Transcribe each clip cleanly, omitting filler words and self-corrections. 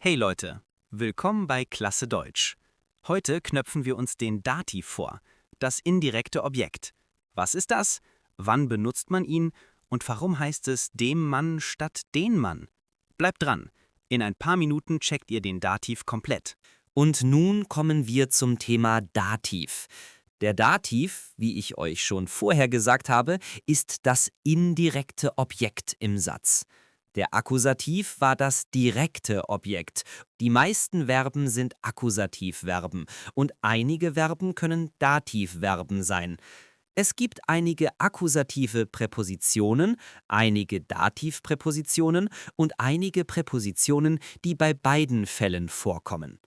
Hey Leute, willkommen bei Klasse Deutsch. Heute knöpfen wir uns den Dativ vor, das indirekte Objekt. Was ist das? Wann benutzt man ihn? Und warum heißt es dem Mann statt den Mann? Bleibt dran, in ein paar Minuten checkt ihr den Dativ komplett. Und nun kommen wir zum Thema Dativ. Der Dativ, wie ich euch schon vorher gesagt habe, ist das indirekte Objekt im Satz. Der Akkusativ war das direkte Objekt. Die meisten Verben sind Akkusativverben und einige Verben können Dativverben sein. Es gibt einige akkusative Präpositionen, einige Dativpräpositionen und einige Präpositionen, die bei beiden Fällen vorkommen.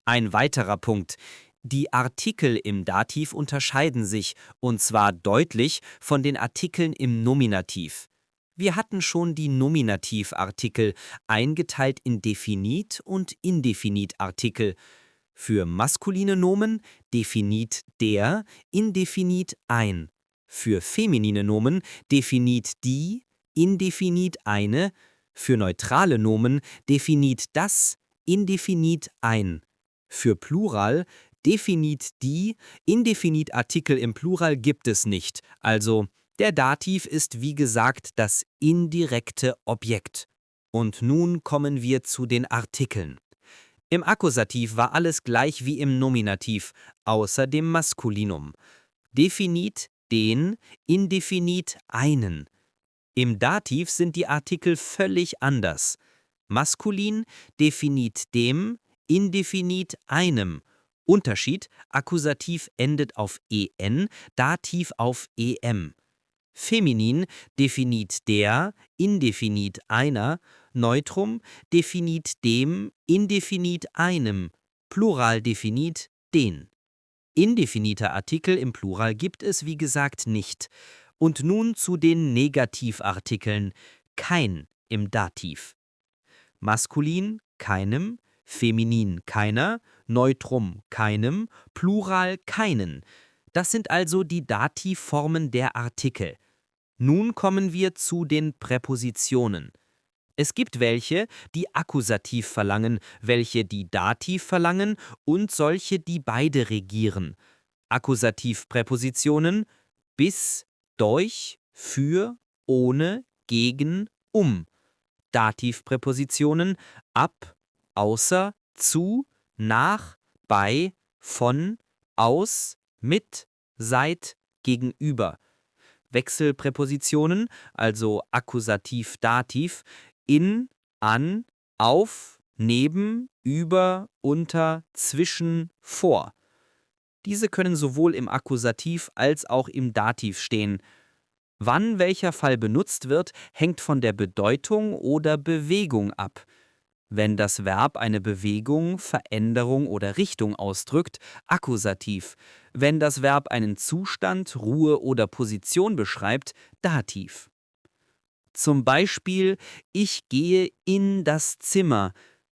Ein weiterer Punkt: Die Artikel im Dativ unterscheiden sich, und zwar deutlich, von den Artikeln im Nominativ. Wir hatten schon die Nominativartikel, eingeteilt in Definit- und Indefinitartikel. Für maskuline Nomen Definit der, Indefinit ein. Für feminine Nomen Definit die, Indefinit eine. Für neutrale Nomen Definit das, Indefinit ein. Für Plural Definit die, Indefinitartikel im Plural gibt es nicht, also der Dativ ist wie gesagt das indirekte Objekt. Und nun kommen wir zu den Artikeln. Im Akkusativ war alles gleich wie im Nominativ, außer dem Maskulinum. Definit den, Indefinit einen. Im Dativ sind die Artikel völlig anders. Maskulin Definit dem, Indefinit einem. Unterschied: Akkusativ endet auf en, Dativ auf em. Feminin Definit der, Indefinit einer. Neutrum Definit dem, Indefinit einem. Plural Definit den. Indefinite Artikel im Plural gibt es, wie gesagt, nicht. Und nun zu den Negativartikeln. Kein im Dativ. Maskulin keinem, feminin keiner, Neutrum keinem, Plural keinen. Das sind also die Dativformen der Artikel. Nun kommen wir zu den Präpositionen. Es gibt welche, die Akkusativ verlangen, welche die Dativ verlangen und solche, die beide regieren. Akkusativpräpositionen bis, durch, für, ohne, gegen, um. Dativpräpositionen ab, außer, zu, nach, bei, von, aus, mit, seit, gegenüber. Wechselpräpositionen, also Akkusativ, Dativ, in, an, auf, neben, über, unter, zwischen, vor. Diese können sowohl im Akkusativ als auch im Dativ stehen. Wann welcher Fall benutzt wird, hängt von der Bedeutung oder Bewegung ab. Wenn das Verb eine Bewegung, Veränderung oder Richtung ausdrückt, Akkusativ. Wenn das Verb einen Zustand, Ruhe oder Position beschreibt, Dativ. Zum Beispiel: Ich gehe in das Zimmer.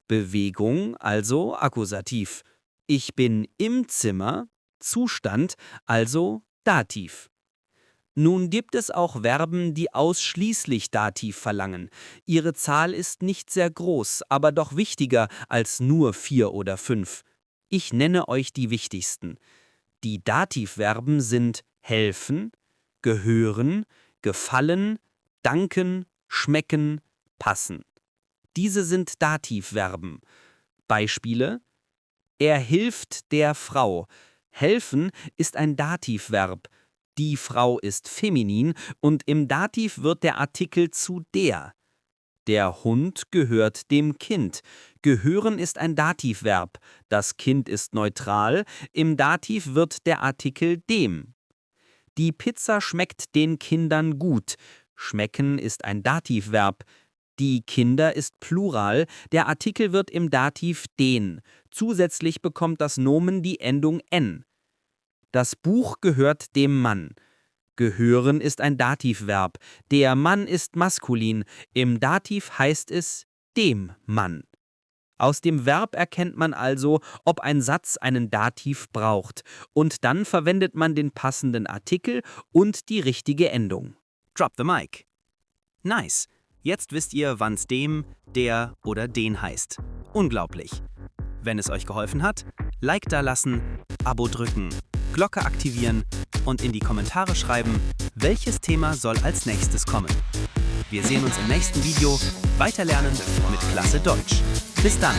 Bewegung, also Akkusativ. Ich bin im Zimmer. Zustand, also Dativ. Nun gibt es auch Verben, die ausschließlich Dativ verlangen. Ihre Zahl ist nicht sehr groß, aber doch wichtiger als nur 4 oder 5. Ich nenne euch die wichtigsten. Die Dativverben sind helfen, gehören, gefallen, danken, schmecken, passen. Diese sind Dativverben. Beispiele: Er hilft der Frau. Helfen ist ein Dativverb. Die Frau ist feminin und im Dativ wird der Artikel zu der. Der Hund gehört dem Kind. Gehören ist ein Dativverb. Das Kind ist neutral. Im Dativ wird der Artikel dem. Die Pizza schmeckt den Kindern gut. Schmecken ist ein Dativverb. Die Kinder ist Plural. Der Artikel wird im Dativ den. Zusätzlich bekommt das Nomen die Endung n. Das Buch gehört dem Mann. Gehören ist ein Dativverb. Der Mann ist maskulin. Im Dativ heißt es dem Mann. Aus dem Verb erkennt man also, ob ein Satz einen Dativ braucht. Und dann verwendet man den passenden Artikel und die richtige Endung. Drop the mic. Nice. Jetzt wisst ihr, wann's dem, der oder den heißt. Unglaublich. Wenn es euch geholfen hat, Like da lassen, Abo drücken, Glocke aktivieren und in die Kommentare schreiben, welches Thema soll als nächstes kommen. Wir sehen uns im nächsten Video. Weiterlernen mit Klasse Deutsch. Bis dann!